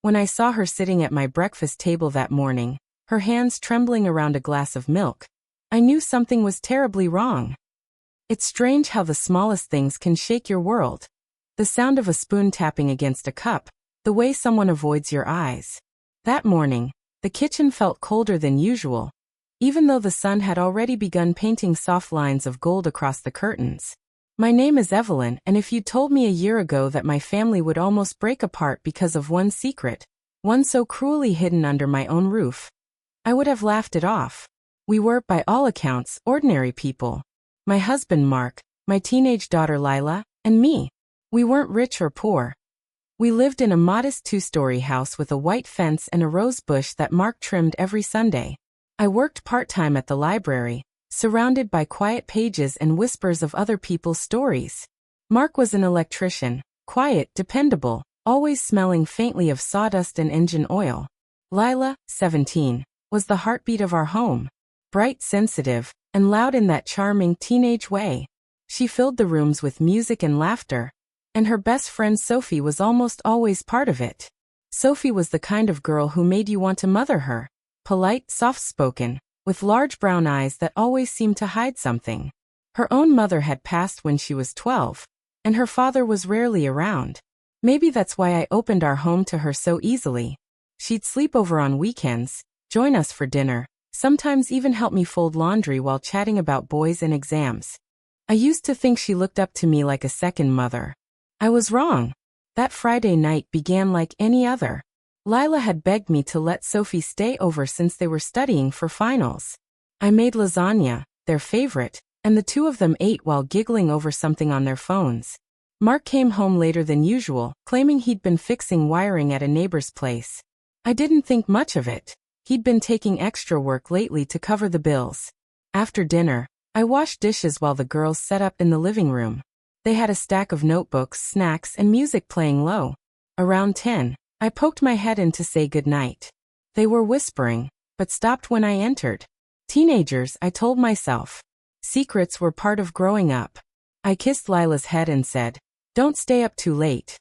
When I saw her sitting at my breakfast table that morning, her hands trembling around a glass of milk, I knew something was terribly wrong. It's strange how the smallest things can shake your world. The sound of a spoon tapping against a cup, the way someone avoids your eyes. That morning, the kitchen felt colder than usual, even though the sun had already begun painting soft lines of gold across the curtains. My name is Evelyn, and if you'd told me a year ago that my family would almost break apart because of one secret, one so cruelly hidden under my own roof, I would have laughed it off. We were, by all accounts, ordinary people. My husband Mark, my teenage daughter Lila, and me. We weren't rich or poor. We lived in a modest two-story house with a white fence and a rose bush that Mark trimmed every Sunday. I worked part-time at the library, surrounded by quiet pages and whispers of other people's stories. Mark was an electrician, quiet, dependable, always smelling faintly of sawdust and engine oil. Lila, 17, was the heartbeat of our home. Bright, sensitive, and loud in that charming teenage way. She filled the rooms with music and laughter, and her best friend Sophie was almost always part of it. Sophie was the kind of girl who made you want to mother her. Polite, soft-spoken, with large brown eyes that always seemed to hide something. Her own mother had passed when she was 12, and her father was rarely around. Maybe that's why I opened our home to her so easily. She'd sleep over on weekends, join us for dinner, sometimes even help me fold laundry while chatting about boys and exams. I used to think she looked up to me like a second mother. I was wrong. That Friday night began like any other. Lila had begged me to let Sophie stay over since they were studying for finals. I made lasagna, their favorite, and the two of them ate while giggling over something on their phones. Mark came home later than usual, claiming he'd been fixing wiring at a neighbor's place. I didn't think much of it. He'd been taking extra work lately to cover the bills. After dinner, I washed dishes while the girls set up in the living room. They had a stack of notebooks, snacks, and music playing low. Around 10, I poked my head in to say goodnight. They were whispering, but stopped when I entered. Teenagers, I told myself. Secrets were part of growing up. I kissed Lila's head and said, "Don't stay up too late."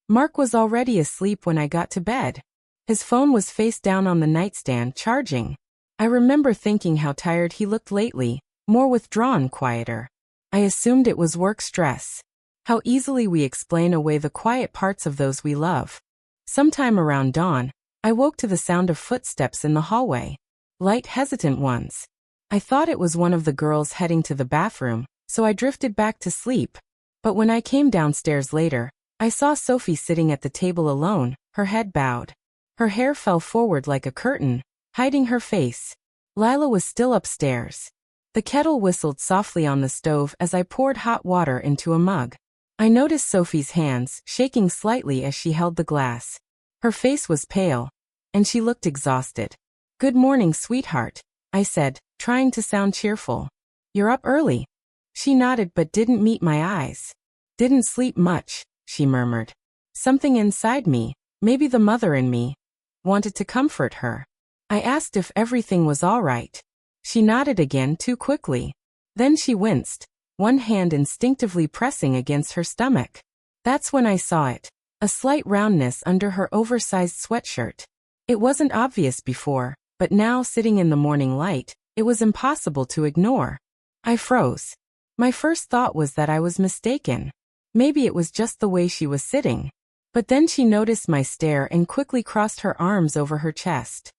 Mark was already asleep when I got to bed. His phone was face down on the nightstand, charging. I remember thinking how tired he looked lately, more withdrawn, quieter. I assumed it was work stress. How easily we explain away the quiet parts of those we love. Sometime around dawn, I woke to the sound of footsteps in the hallway. Light, hesitant ones. I thought it was one of the girls heading to the bathroom, so I drifted back to sleep. But when I came downstairs later, I saw Sophie sitting at the table alone, her head bowed. Her hair fell forward like a curtain, hiding her face. Lila was still upstairs. The kettle whistled softly on the stove as I poured hot water into a mug. I noticed Sophie's hands shaking slightly as she held the glass. Her face was pale, and she looked exhausted. "Good morning, sweetheart," I said, trying to sound cheerful. "You're up early." She nodded but didn't meet my eyes. "Didn't sleep much," she murmured. Something inside me, maybe the mother in me, wanted to comfort her. I asked if everything was all right. She nodded again too quickly. Then she winced, one hand instinctively pressing against her stomach. That's when I saw it, a slight roundness under her oversized sweatshirt. It wasn't obvious before, but now sitting in the morning light, it was impossible to ignore. I froze. My first thought was that I was mistaken. Maybe it was just the way she was sitting. But then she noticed my stare and quickly crossed her arms over her chest.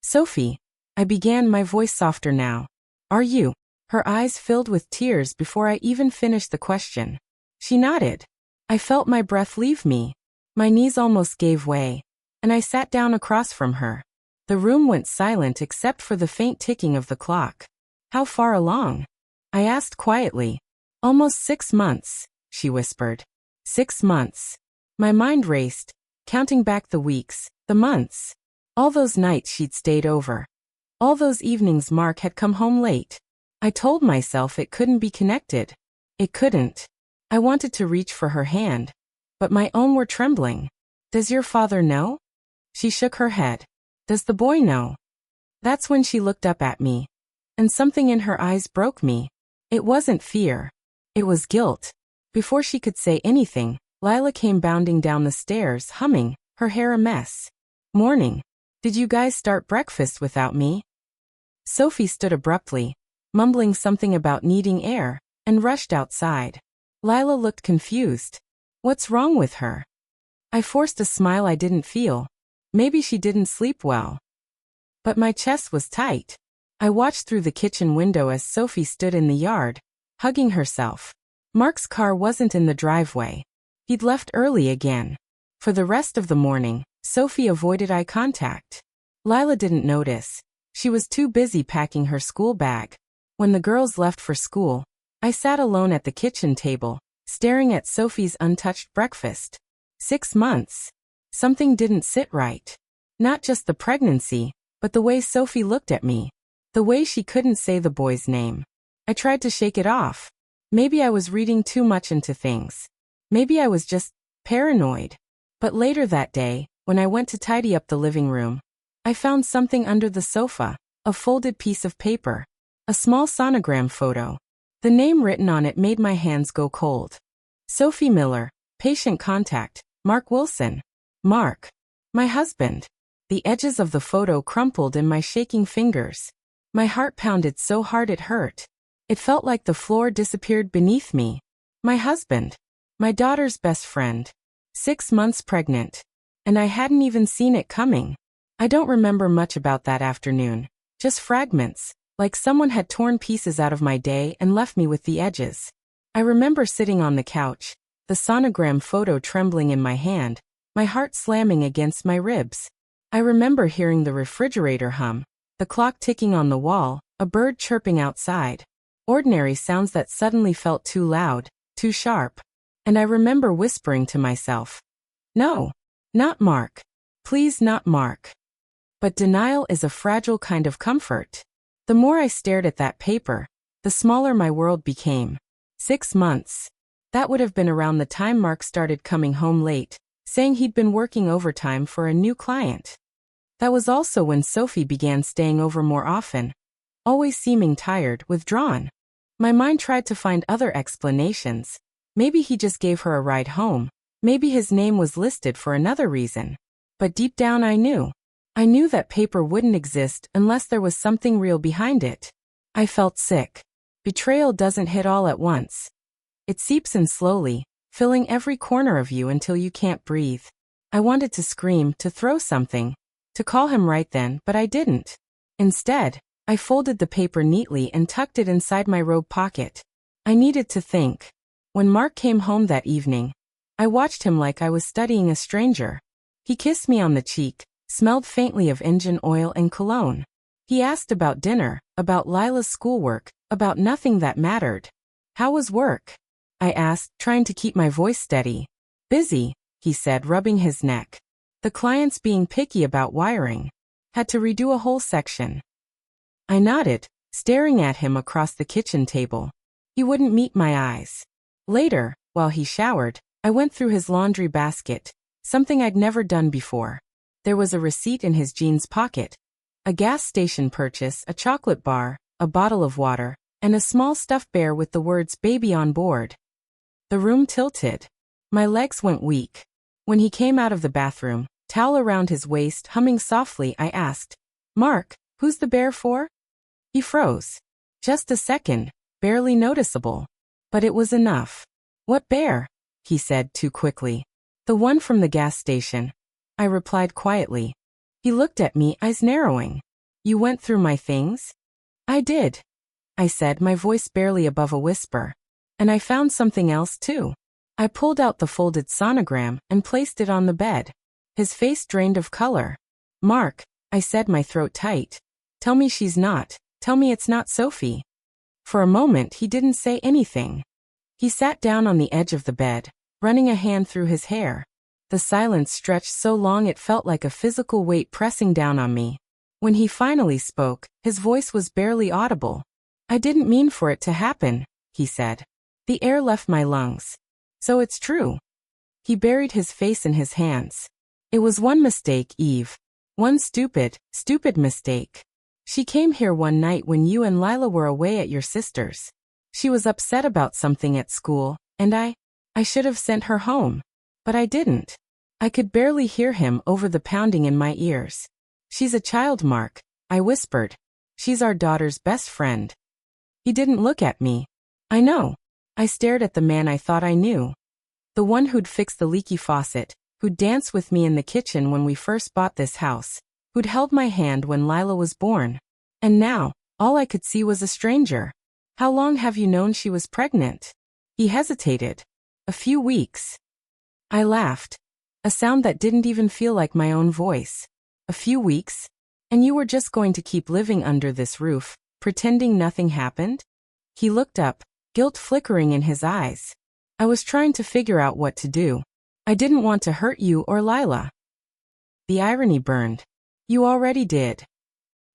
"Sophie," I began, my voice softer now. "Are you?" Her eyes filled with tears before I even finished the question. She nodded. I felt my breath leave me. My knees almost gave way, and I sat down across from her. The room went silent except for the faint ticking of the clock. "How far along?" I asked quietly. "Almost 6 months," she whispered. 6 months. My mind raced, counting back the weeks, the months. All those nights she'd stayed over. All those evenings Mark had come home late. I told myself it couldn't be connected. It couldn't. I wanted to reach for her hand, but my own were trembling. "Does your father know?" She shook her head. "Does the boy know?" That's when she looked up at me, and something in her eyes broke me. It wasn't fear. It was guilt. Before she could say anything, Lila came bounding down the stairs, humming, her hair a mess. Morning. Did you guys start breakfast without me? Sophie stood abruptly, mumbling something about needing air, and rushed outside. Lila looked confused. What's wrong with her? I forced a smile I didn't feel. Maybe she didn't sleep well. But my chest was tight. I watched through the kitchen window as Sophie stood in the yard, hugging herself. Mark's car wasn't in the driveway. He'd left early again. For the rest of the morning, Sophie avoided eye contact. Lila didn't notice. She was too busy packing her school bag. When the girls left for school, I sat alone at the kitchen table, staring at Sophie's untouched breakfast. 6 months. Something didn't sit right. Not just the pregnancy, but the way Sophie looked at me. The way she couldn't say the boy's name. I tried to shake it off. Maybe I was reading too much into things. Maybe I was just paranoid. But later that day, when I went to tidy up the living room, I found something under the sofa, a folded piece of paper, a small sonogram photo. The name written on it made my hands go cold. Sophie Miller, patient contact, Mark Wilson. Mark. My husband. The edges of the photo crumpled in my shaking fingers. My heart pounded so hard it hurt. It felt like the floor disappeared beneath me. My husband. My daughter's best friend. 6 months pregnant. And I hadn't even seen it coming. I don't remember much about that afternoon. Just fragments, like someone had torn pieces out of my day and left me with the edges. I remember sitting on the couch, the sonogram photo trembling in my hand, my heart slamming against my ribs. I remember hearing the refrigerator hum, the clock ticking on the wall, a bird chirping outside. Ordinary sounds that suddenly felt too loud, too sharp. And I remember whispering to myself, "No, not Mark. Please not Mark." But denial is a fragile kind of comfort. The more I stared at that paper, the smaller my world became. 6 months. That would have been around the time Mark started coming home late, saying he'd been working overtime for a new client. That was also when Sophie began staying over more often, always seeming tired, withdrawn. My mind tried to find other explanations. Maybe he just gave her a ride home. Maybe his name was listed for another reason. But deep down I knew. I knew that paper wouldn't exist unless there was something real behind it. I felt sick. Betrayal doesn't hit all at once. It seeps in slowly, filling every corner of you until you can't breathe. I wanted to scream, to throw something, to call him right then, but I didn't. Instead, I folded the paper neatly and tucked it inside my robe pocket. I needed to think. When Mark came home that evening, I watched him like I was studying a stranger. He kissed me on the cheek, smelled faintly of engine oil and cologne. He asked about dinner, about Lila's schoolwork, about nothing that mattered. "How was work?" I asked, trying to keep my voice steady. "Busy," he said, rubbing his neck. "The client's being picky about wiring. Had to redo a whole section." I nodded, staring at him across the kitchen table. He wouldn't meet my eyes. Later, while he showered, I went through his laundry basket, something I'd never done before. There was a receipt in his jeans pocket, a gas station purchase, a chocolate bar, a bottle of water, and a small stuffed bear with the words "baby" on board. The room tilted. My legs went weak. When he came out of the bathroom, towel around his waist, humming softly, I asked, "Mark, who's the bear for?" He froze. Just a second, barely noticeable. But it was enough. "What bear?" he said too quickly. "The one from the gas station," I replied quietly. He looked at me, eyes narrowing. "You went through my things?" "I did," I said, my voice barely above a whisper. "And I found something else too." I pulled out the folded sonogram and placed it on the bed. His face drained of color. "Mark," I said, my throat tight. "Tell me she's not. Tell me it's not Sophie." For a moment he didn't say anything. He sat down on the edge of the bed, running a hand through his hair. The silence stretched so long it felt like a physical weight pressing down on me. When he finally spoke, his voice was barely audible. "I didn't mean for it to happen," he said. "The air left my lungs. So it's true." He buried his face in his hands. "It was one mistake, Eve. One stupid mistake. She came here one night when you and Lila were away at your sister's. She was upset about something at school, and I should have sent her home. But I didn't. I could barely hear him over the pounding in my ears. She's a child, Mark, I whispered. She's our daughter's best friend. He didn't look at me. I know. I stared at the man I thought I knew. The one who'd fix the leaky faucet, who'd dance with me in the kitchen when we first bought this house, who'd held my hand when Lila was born. And now, all I could see was a stranger. How long have you known she was pregnant? He hesitated. A few weeks. I laughed. A sound that didn't even feel like my own voice. A few weeks? And you were just going to keep living under this roof, pretending nothing happened? He looked up, guilt flickering in his eyes. I was trying to figure out what to do. I didn't want to hurt you or Lila. The irony burned. You already did.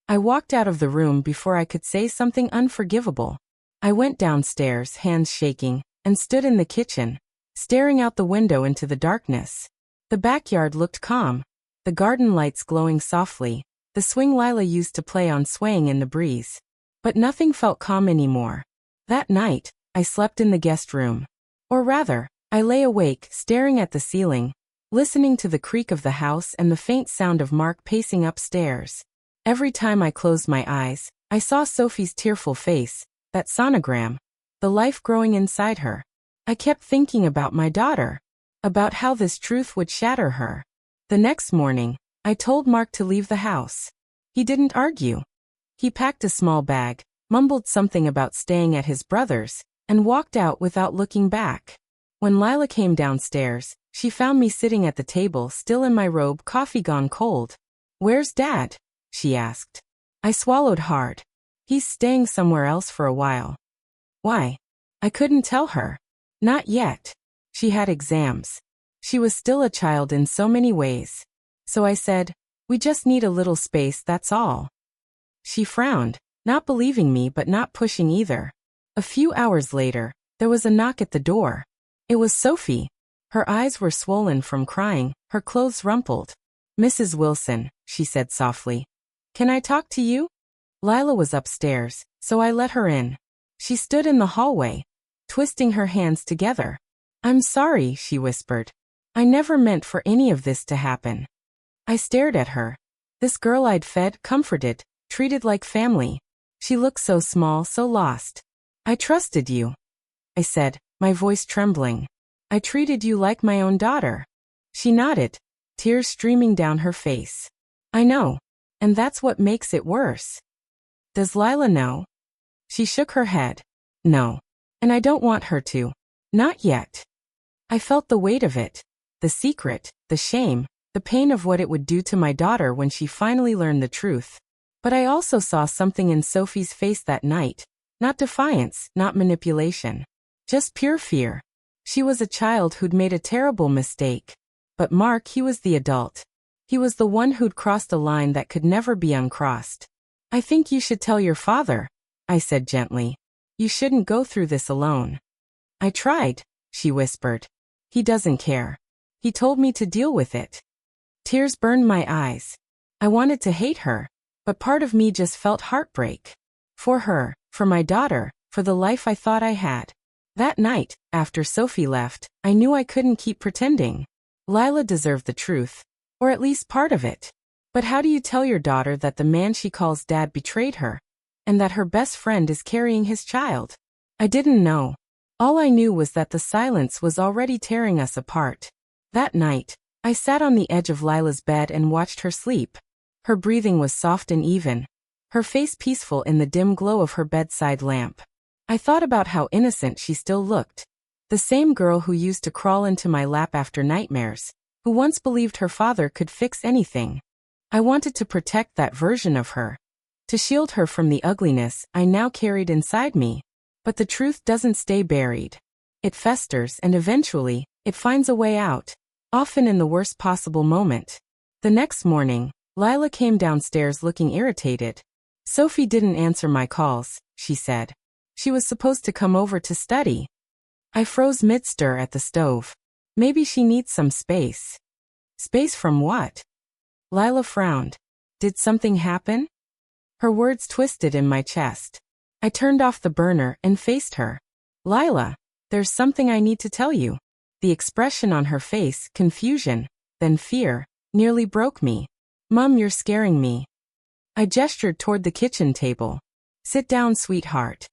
I walked out of the room before I could say something unforgivable. I went downstairs, hands shaking, and stood in the kitchen, staring out the window into the darkness. The backyard looked calm, the garden lights glowing softly, the swing Lila used to play on swaying in the breeze. But nothing felt calm anymore. That night, I slept in the guest room. Or rather, I lay awake, staring at the ceiling, listening to the creak of the house and the faint sound of Mark pacing upstairs. Every time I closed my eyes, I saw Sophie's tearful face, that sonogram, the life growing inside her. I kept thinking about my daughter, about how this truth would shatter her. The next morning, I told Mark to leave the house. He didn't argue. He packed a small bag, mumbled something about staying at his brother's, and walked out without looking back. When Lila came downstairs, she found me sitting at the table, still in my robe, coffee gone cold. "Where's Dad?" she asked. I swallowed hard. "He's staying somewhere else for a while." Why? I couldn't tell her. Not yet. She had exams. She was still a child in so many ways. So I said, "We just need a little space, that's all." She frowned, not believing me but not pushing either. A few hours later, there was a knock at the door. It was Sophie. Her eyes were swollen from crying, her clothes rumpled. "Mrs. Wilson," she said softly. "Can I talk to you?" Lila was upstairs, so I let her in. She stood in the hallway, twisting her hands together. "I'm sorry," she whispered. "I never meant for any of this to happen." I stared at her. This girl I'd fed, comforted, treated like family. She looked so small, so lost. "I trusted you," I said, my voice trembling. "I treated you like my own daughter." She nodded, tears streaming down her face. "I know. And that's what makes it worse." "Does Lila know?" She shook her head. "No. And I don't want her to. Not yet." I felt the weight of it. The secret, the shame, the pain of what it would do to my daughter when she finally learned the truth. But I also saw something in Sophie's face that night. Not defiance, not manipulation. Just pure fear. She was a child who'd made a terrible mistake. But Mark, he was the adult. He was the one who'd crossed a line that could never be uncrossed. "I think you should tell your father," I said gently. "You shouldn't go through this alone." "I tried," she whispered. "He doesn't care. He told me to deal with it." Tears burned my eyes. I wanted to hate her, but part of me just felt heartbreak. For her, for my daughter, for the life I thought I had. That night, after Sophie left, I knew I couldn't keep pretending. Lila deserved the truth, or at least part of it. But how do you tell your daughter that the man she calls Dad betrayed her, and that her best friend is carrying his child? I didn't know. All I knew was that the silence was already tearing us apart. That night, I sat on the edge of Lila's bed and watched her sleep. Her breathing was soft and even, her face peaceful in the dim glow of her bedside lamp. I thought about how innocent she still looked. The same girl who used to crawl into my lap after nightmares, who once believed her father could fix anything. I wanted to protect that version of her, to shield her from the ugliness I now carried inside me. But the truth doesn't stay buried. It festers and eventually, it finds a way out, often in the worst possible moment. The next morning, Lila came downstairs looking irritated. "Sophie didn't answer my calls," she said. "She was supposed to come over to study." I froze mid-stir at the stove. Maybe she needs some space. Space from what? Lila frowned. "Did something happen?" Her words twisted in my chest. I turned off the burner and faced her. "Lila, there's something I need to tell you." The expression on her face, confusion, then fear, nearly broke me. Mom, you're scaring me. I gestured toward the kitchen table. Sit down, sweetheart.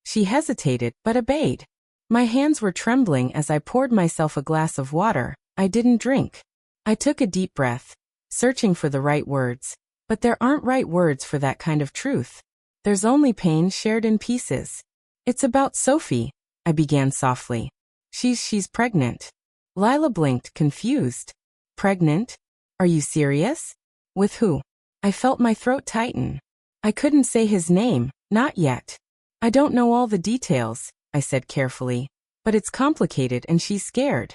She hesitated, but obeyed. My hands were trembling as I poured myself a glass of water I didn't drink. I took a deep breath, searching for the right words. But there aren't right words for that kind of truth. There's only pain shared in pieces. It's about Sophie, I began softly. She's pregnant. Lila blinked, confused. Pregnant? Are you serious? With who? I felt my throat tighten. I couldn't say his name, not yet. I don't know all the details, I said carefully. But it's complicated and she's scared.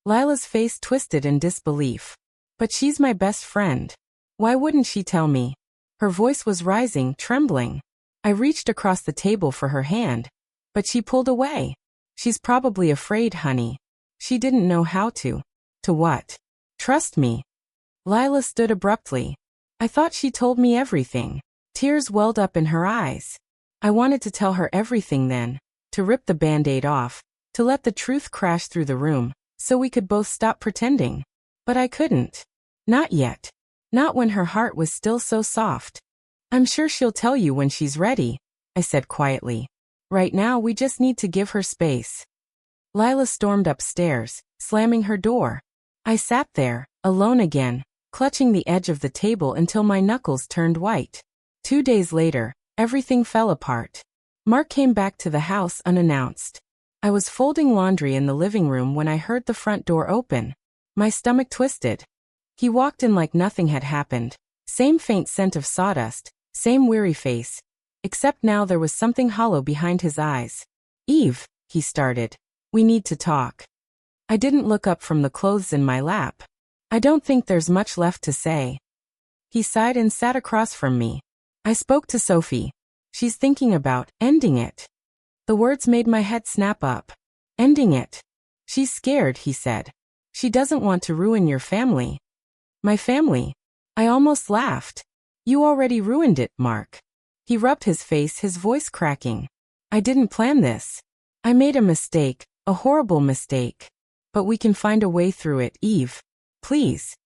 Lila's face twisted in disbelief. But she's my best friend. Why wouldn't she tell me? Her voice was rising, trembling. I reached across the table for her hand. But she pulled away. She's probably afraid, honey. She didn't know how to. To what? Trust me. Lila stood abruptly. I thought she told me everything. Tears welled up in her eyes. I wanted to tell her everything then. To rip the band-aid off. To let the truth crash through the room. So we could both stop pretending. But I couldn't. Not yet. Not when her heart was still so soft. I'm sure she'll tell you when she's ready, I said quietly. Right now we just need to give her space. Lila stormed upstairs, slamming her door. I sat there, alone again, clutching the edge of the table until my knuckles turned white. 2 days later, everything fell apart. Mark came back to the house unannounced. I was folding laundry in the living room when I heard the front door open. My stomach twisted. He walked in like nothing had happened. Same faint scent of sawdust, same weary face. Except now there was something hollow behind his eyes. Eve, he started. We need to talk. I didn't look up from the clothes in my lap. I don't think there's much left to say. He sighed and sat across from me. I spoke to Sophie. She's thinking about ending it. The words made my head snap up. Ending it. She's scared, he said. She doesn't want to ruin your family. My family? I almost laughed. You already ruined it, Mark. He rubbed his face, his voice cracking. I didn't plan this. I made a mistake, a horrible mistake. But we can find a way through it, Eve. Please.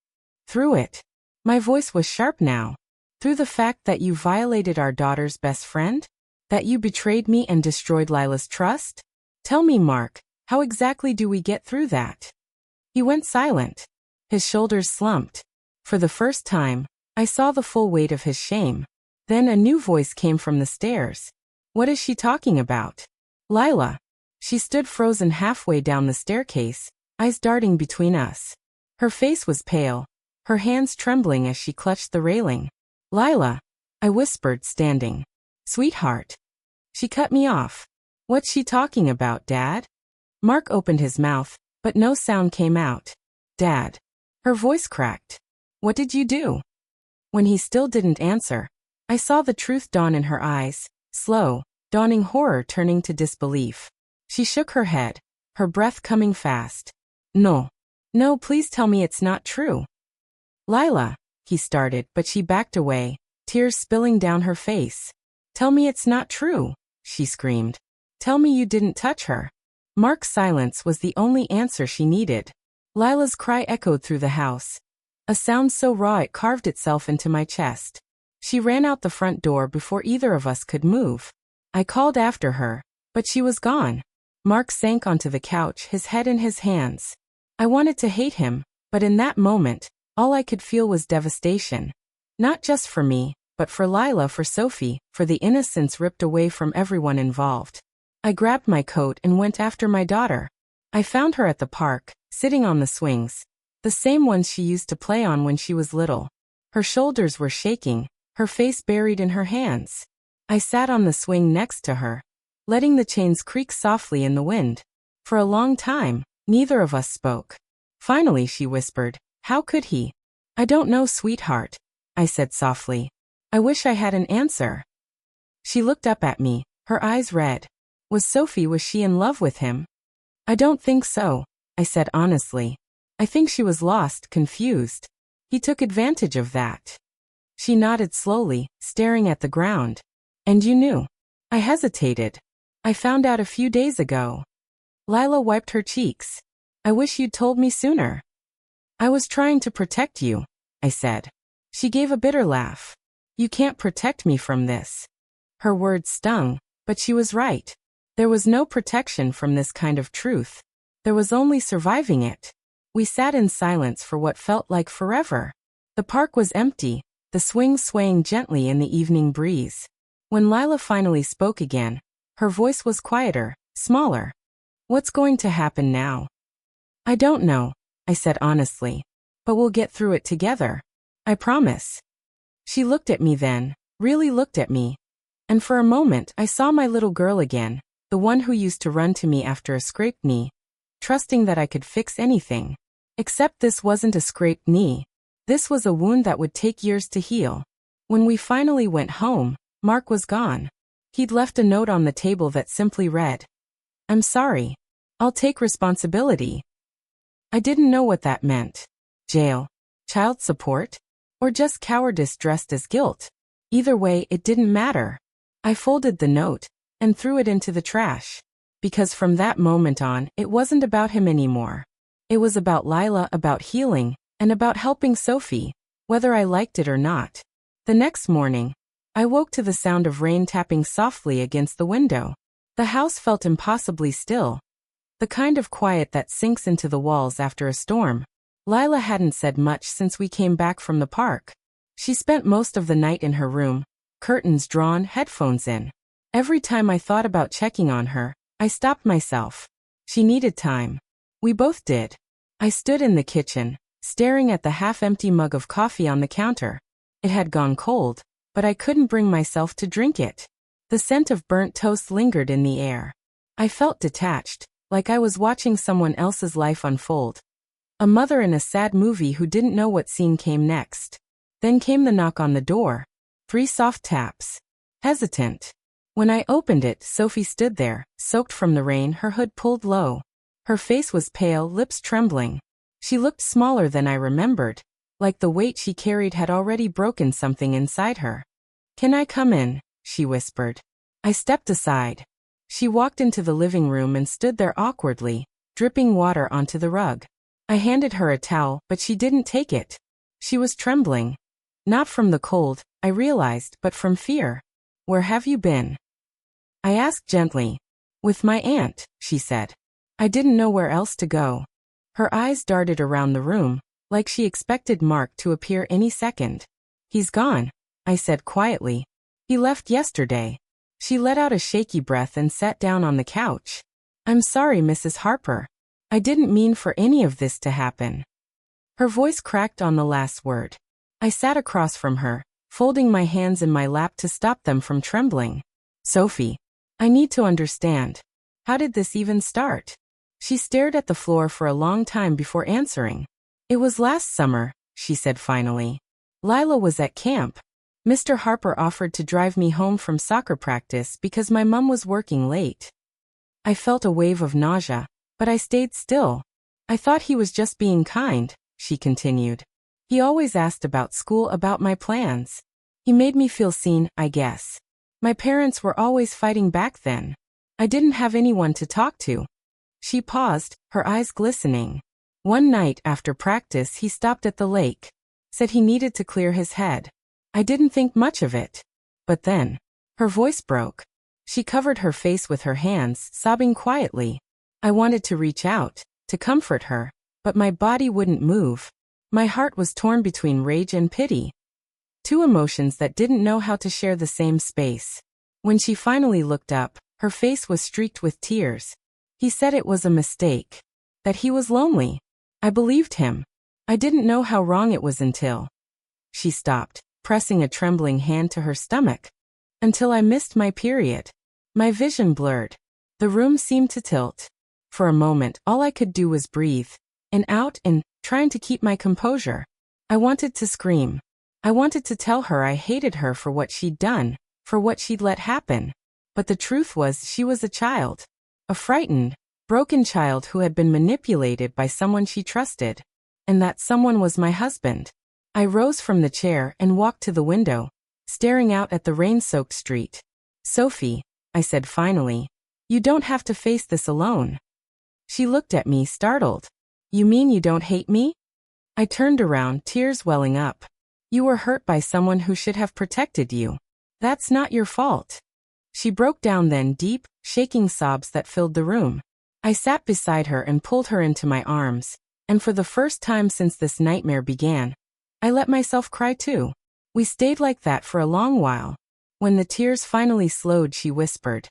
Through it. My voice was sharp now. Through the fact that you violated our daughter's best friend? That you betrayed me and destroyed Lila's trust? Tell me, Mark, how exactly do we get through that? He went silent. His shoulders slumped. For the first time, I saw the full weight of his shame. Then a new voice came from the stairs. What is she talking about? Lila. She stood frozen halfway down the staircase, eyes darting between us. Her face was pale, her hands trembling as she clutched the railing. Lila, I whispered, standing. Sweetheart. She cut me off. What's she talking about, Dad? Mark opened his mouth, but no sound came out. Dad. Her voice cracked. What did you do? When he still didn't answer, I saw the truth dawn in her eyes, slow, dawning horror turning to disbelief. She shook her head, her breath coming fast. No. No, please tell me it's not true. Lila, he started, but she backed away, tears spilling down her face. Tell me it's not true, she screamed. Tell me you didn't touch her. Mark's silence was the only answer she needed. Lila's cry echoed through the house. A sound so raw it carved itself into my chest. She ran out the front door before either of us could move. I called after her, but she was gone. Mark sank onto the couch, his head in his hands. I wanted to hate him, but in that moment, all I could feel was devastation. Not just for me, but for Lila, for Sophie, for the innocence ripped away from everyone involved. I grabbed my coat and went after my daughter. I found her at the park, sitting on the swings. The same ones she used to play on when she was little. Her shoulders were shaking, her face buried in her hands. I sat on the swing next to her, letting the chains creak softly in the wind. For a long time, neither of us spoke. Finally she whispered, How could he? I don't know, sweetheart, I said softly. I wish I had an answer. She looked up at me, her eyes red. Was she in love with him? I don't think so, I said honestly. I think she was lost, confused. He took advantage of that. She nodded slowly, staring at the ground. And you knew? I hesitated. I found out a few days ago. Lila wiped her cheeks. I wish you'd told me sooner. I was trying to protect you, I said. She gave a bitter laugh. You can't protect me from this. Her words stung, but she was right. There was no protection from this kind of truth. There was only surviving it. We sat in silence for what felt like forever. The park was empty, the swings swaying gently in the evening breeze. When Lila finally spoke again, her voice was quieter, smaller. What's going to happen now? I don't know, I said honestly. But we'll get through it together. I promise. She looked at me then, really looked at me. And for a moment I saw my little girl again, the one who used to run to me after a scraped knee, trusting that I could fix anything. Except this wasn't a scraped knee. This was a wound that would take years to heal. When we finally went home, Mark was gone. He'd left a note on the table that simply read, "I'm sorry. I'll take responsibility." I didn't know what that meant. Jail, child support, or just cowardice dressed as guilt. Either way, it didn't matter. I folded the note and threw it into the trash. Because from that moment on, it wasn't about him anymore. It was about Lila, about healing, and about helping Sophie, whether I liked it or not. The next morning, I woke to the sound of rain tapping softly against the window. The house felt impossibly still. The kind of quiet that sinks into the walls after a storm. Lila hadn't said much since we came back from the park. She spent most of the night in her room, curtains drawn, headphones in. Every time I thought about checking on her, I stopped myself. She needed time. We both did. I stood in the kitchen, staring at the half-empty mug of coffee on the counter. It had gone cold, but I couldn't bring myself to drink it. The scent of burnt toast lingered in the air. I felt detached, like I was watching someone else's life unfold. A mother in a sad movie who didn't know what scene came next. Then came the knock on the door. 3 soft taps. Hesitant. When I opened it, Sophie stood there, soaked from the rain, her hood pulled low. Her face was pale, lips trembling. She looked smaller than I remembered, like the weight she carried had already broken something inside her. "Can I come in?" she whispered. I stepped aside. She walked into the living room and stood there awkwardly, dripping water onto the rug. I handed her a towel, but she didn't take it. She was trembling. Not from the cold, I realized, but from fear. "Where have you been?" I asked gently. "With my aunt," she said. I didn't know where else to go. Her eyes darted around the room, like she expected Mark to appear any second. "He's gone," I said quietly. "He left yesterday." She let out a shaky breath and sat down on the couch. "I'm sorry, Mrs. Harper. I didn't mean for any of this to happen." Her voice cracked on the last word. I sat across from her, folding my hands in my lap to stop them from trembling. "Sophie, I need to understand. How did this even start?" She stared at the floor for a long time before answering. "It was last summer," she said finally. "Lila was at camp. Mr. Harper offered to drive me home from soccer practice because my mum was working late." I felt a wave of nausea, but I stayed still. "I thought he was just being kind," she continued. "He always asked about school, about my plans. He made me feel seen, I guess. My parents were always fighting back then. I didn't have anyone to talk to." She paused, her eyes glistening. "One night after practice he stopped at the lake. Said he needed to clear his head. I didn't think much of it. But then," her voice broke. She covered her face with her hands, sobbing quietly. I wanted to reach out, to comfort her, but my body wouldn't move. My heart was torn between rage and pity. 2 emotions that didn't know how to share the same space. When she finally looked up, her face was streaked with tears. "He said it was a mistake. That he was lonely." I believed him. I didn't know how wrong it was until... She stopped, pressing a trembling hand to her stomach. "Until I missed my period." My vision blurred. The room seemed to tilt. For a moment, all I could do was breathe. In, out, in, trying to keep my composure. I wanted to scream. I wanted to tell her I hated her for what she'd done, for what she'd let happen. But the truth was she was a child. A frightened, broken child who had been manipulated by someone she trusted. And that someone was my husband. I rose from the chair and walked to the window, staring out at the rain-soaked street. "Sophie," I said finally, "you don't have to face this alone." She looked at me, startled. "You mean you don't hate me?" I turned around, tears welling up. You were hurt by someone who should have protected you. That's not your fault. She broke down then, deep, shaking sobs that filled the room. I sat beside her and pulled her into my arms, and for the first time since this nightmare began, I let myself cry too. We stayed like that for a long while. When the tears finally slowed, she whispered,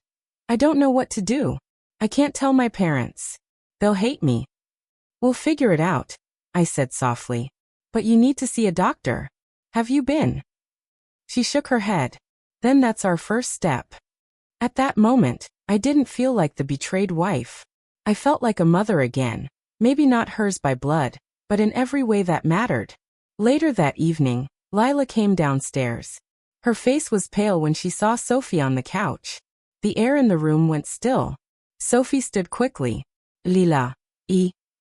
I don't know what to do. I can't tell my parents. They'll hate me. We'll figure it out, I said softly. But you need to see a doctor. Have you been? She shook her head. Then that's our first step. At that moment, I didn't feel like the betrayed wife. I felt like a mother again, maybe not hers by blood, but in every way that mattered. Later that evening, Lila came downstairs. Her face was pale when she saw Sophie on the couch. The air in the room went still. Sophie stood quickly. Lila,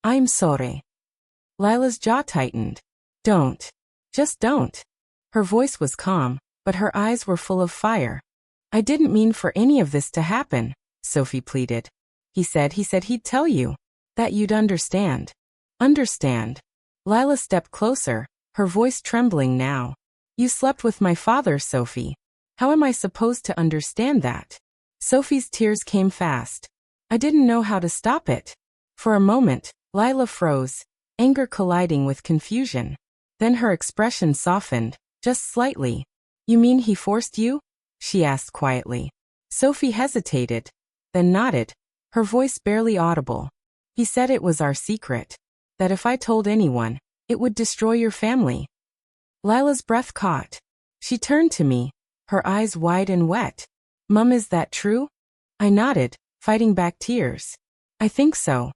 I'm sorry. Lila's jaw tightened. Don't. Just don't. Her voice was calm, but her eyes were full of fire. I didn't mean for any of this to happen, Sophie pleaded. He said he'd tell you. That you'd understand. Understand. Lila stepped closer, her voice trembling now. You slept with my father, Sophie. How am I supposed to understand that? Sophie's tears came fast. I didn't know how to stop it. For a moment, Lila froze, anger colliding with confusion. Then her expression softened, just slightly. You mean he forced you? She asked quietly. Sophie hesitated, then nodded, her voice barely audible. He said it was our secret. That if I told anyone, it would destroy your family. Lila's breath caught. She turned to me, her eyes wide and wet. Mum, is that true? I nodded, fighting back tears. I think so.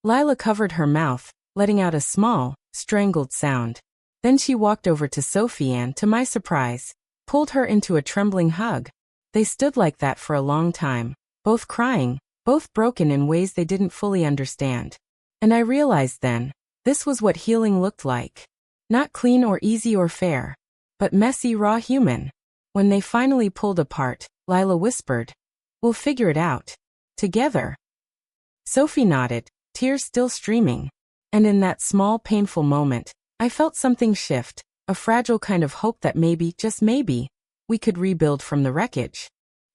Lila covered her mouth, letting out a small, strangled sound. Then she walked over to Sophie and, to my surprise, pulled her into a trembling hug. They stood like that for a long time, both crying, both broken in ways they didn't fully understand. And I realized then, this was what healing looked like. Not clean or easy or fair, but messy, raw, human. When they finally pulled apart, Lila whispered, We'll figure it out. Together. Sophie nodded, tears still streaming. And in that small, painful moment, I felt something shift, a fragile kind of hope that maybe, just maybe, we could rebuild from the wreckage.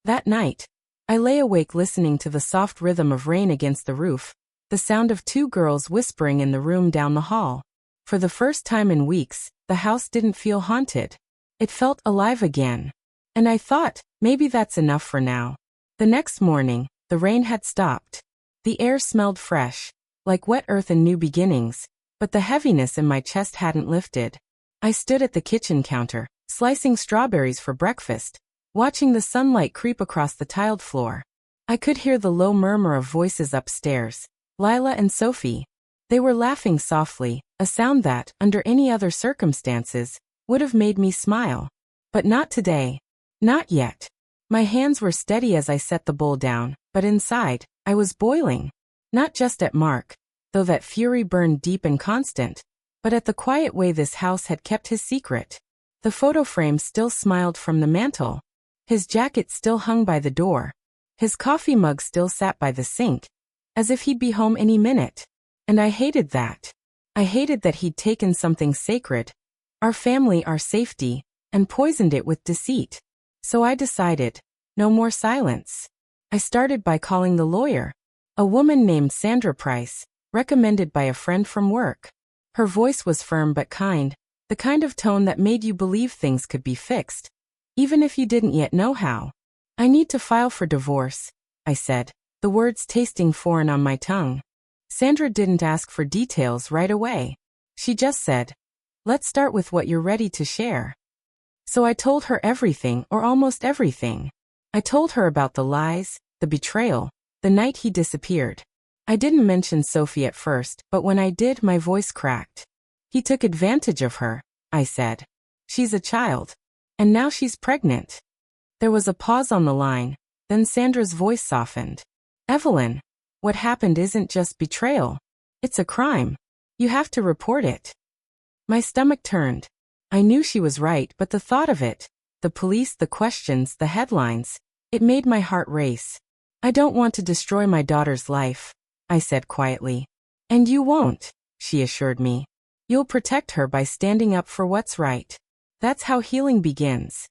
That night, I lay awake listening to the soft rhythm of rain against the roof, the sound of two girls whispering in the room down the hall. For the first time in weeks, the house didn't feel haunted. It felt alive again. And I thought, maybe that's enough for now. The next morning, the rain had stopped. The air smelled fresh, like wet earth and new beginnings, but the heaviness in my chest hadn't lifted. I stood at the kitchen counter, slicing strawberries for breakfast, watching the sunlight creep across the tiled floor. I could hear the low murmur of voices upstairs, Lila and Sophie. They were laughing softly, a sound that, under any other circumstances, would have made me smile. But not today. Not yet. My hands were steady as I set the bowl down, but inside, I was boiling. Not just at Mark, though that fury burned deep and constant, but at the quiet way this house had kept his secret. The photo frame still smiled from the mantel. His jacket still hung by the door. His coffee mug still sat by the sink, as if he'd be home any minute. And I hated that. I hated that he'd taken something sacred, our family, our safety, and poisoned it with deceit. So I decided, no more silence. I started by calling the lawyer, a woman named Sandra Price, recommended by a friend from work. Her voice was firm but kind, the kind of tone that made you believe things could be fixed, even if you didn't yet know how. I need to file for divorce, I said, the words tasting foreign on my tongue. Sandra didn't ask for details right away. She just said, let's start with what you're ready to share. So I told her everything, or almost everything. I told her about the lies, the betrayal, the night he disappeared. I didn't mention Sophie at first, but when I did, my voice cracked. He took advantage of her, I said. She's a child. And now she's pregnant. There was a pause on the line, then Sandra's voice softened. Evelyn, what happened isn't just betrayal. It's a crime. You have to report it. My stomach turned. I knew she was right, but the thought of it, the police, the questions, the headlines, it made my heart race. I don't want to destroy my daughter's life, I said quietly. And you won't, she assured me. You'll protect her by standing up for what's right. That's how healing begins.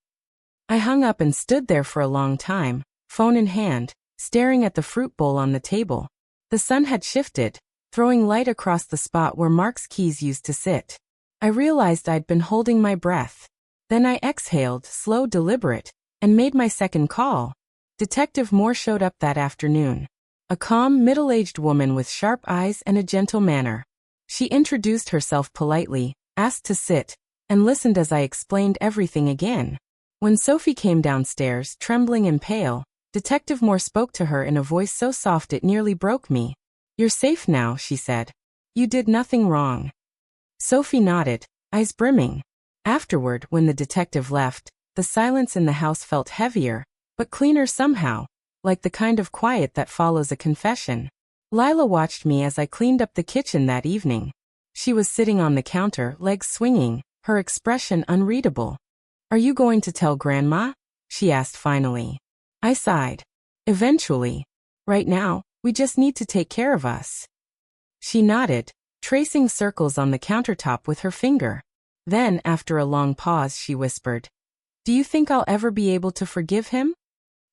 I hung up and stood there for a long time, phone in hand, staring at the fruit bowl on the table. The sun had shifted, throwing light across the spot where Mark's keys used to sit. I realized I'd been holding my breath. Then I exhaled, slow, deliberate, and made my second call. Detective Moore showed up that afternoon. A calm, middle-aged woman with sharp eyes and a gentle manner. She introduced herself politely, asked to sit, and listened as I explained everything again. When Sophie came downstairs, trembling and pale, Detective Moore spoke to her in a voice so soft it nearly broke me. "You're safe now," she said. "You did nothing wrong." Sophie nodded, eyes brimming. Afterward, when the detective left, the silence in the house felt heavier, but cleaner somehow, like the kind of quiet that follows a confession. Lila watched me as I cleaned up the kitchen that evening. She was sitting on the counter, legs swinging, her expression unreadable. "Are you going to tell Grandma?" she asked finally. I sighed. "Eventually. Right now, we just need to take care of us." She nodded, tracing circles on the countertop with her finger. Then, after a long pause, she whispered, "Do you think I'll ever be able to forgive him?"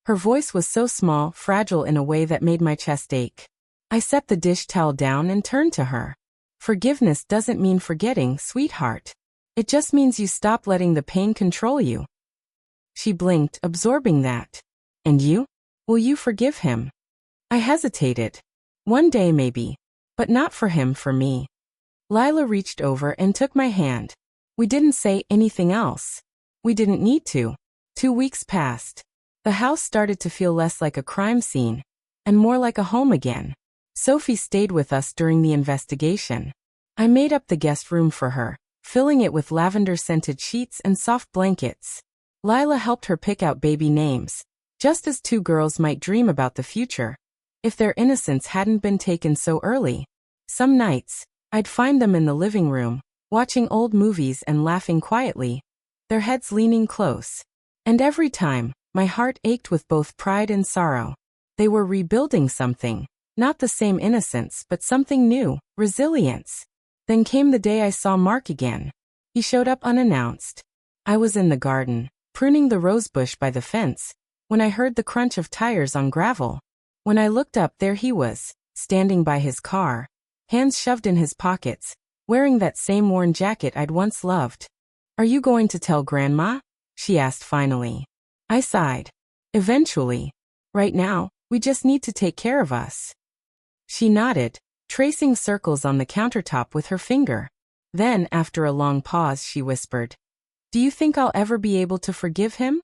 Her voice was so small, fragile in a way that made my chest ache. I set the dish towel down and turned to her. "Forgiveness doesn't mean forgetting, sweetheart. It just means you stop letting the pain control you." She blinked, absorbing that. "And you? Will you forgive him?" I hesitated. "One day maybe. But not for him, for me." Lila reached over and took my hand. We didn't say anything else. We didn't need to. 2 weeks passed. The house started to feel less like a crime scene, and more like a home again. Sophie stayed with us during the investigation. I made up the guest room for her, filling it with lavender-scented sheets and soft blankets. Lila helped her pick out baby names, just as 2 girls might dream about the future, if their innocence hadn't been taken so early. Some nights, I'd find them in the living room, watching old movies and laughing quietly, their heads leaning close. And every time, my heart ached with both pride and sorrow. They were rebuilding something, not the same innocence but something new, resilience. Then came the day I saw Mark again. He showed up unannounced. I was in the garden, pruning the rosebush by the fence, when I heard the crunch of tires on gravel. When I looked up, there he was, standing by his car, hands shoved in his pockets, wearing that same worn jacket I'd once loved. "Are you going to tell Grandma?" she asked finally. I sighed. "Eventually. Right now, we just need to take care of us." She nodded, tracing circles on the countertop with her finger. Then, after a long pause, she whispered, "Do you think I'll ever be able to forgive him?"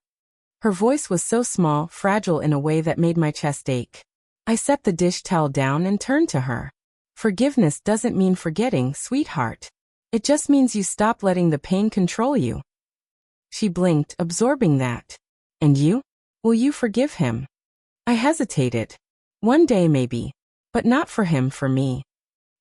Her voice was so small, fragile in a way that made my chest ache. I set the dish towel down and turned to her. "Forgiveness doesn't mean forgetting, sweetheart. It just means you stop letting the pain control you." She blinked, absorbing that. "And you? Will you forgive him?" I hesitated. "One day maybe. But not for him, for me."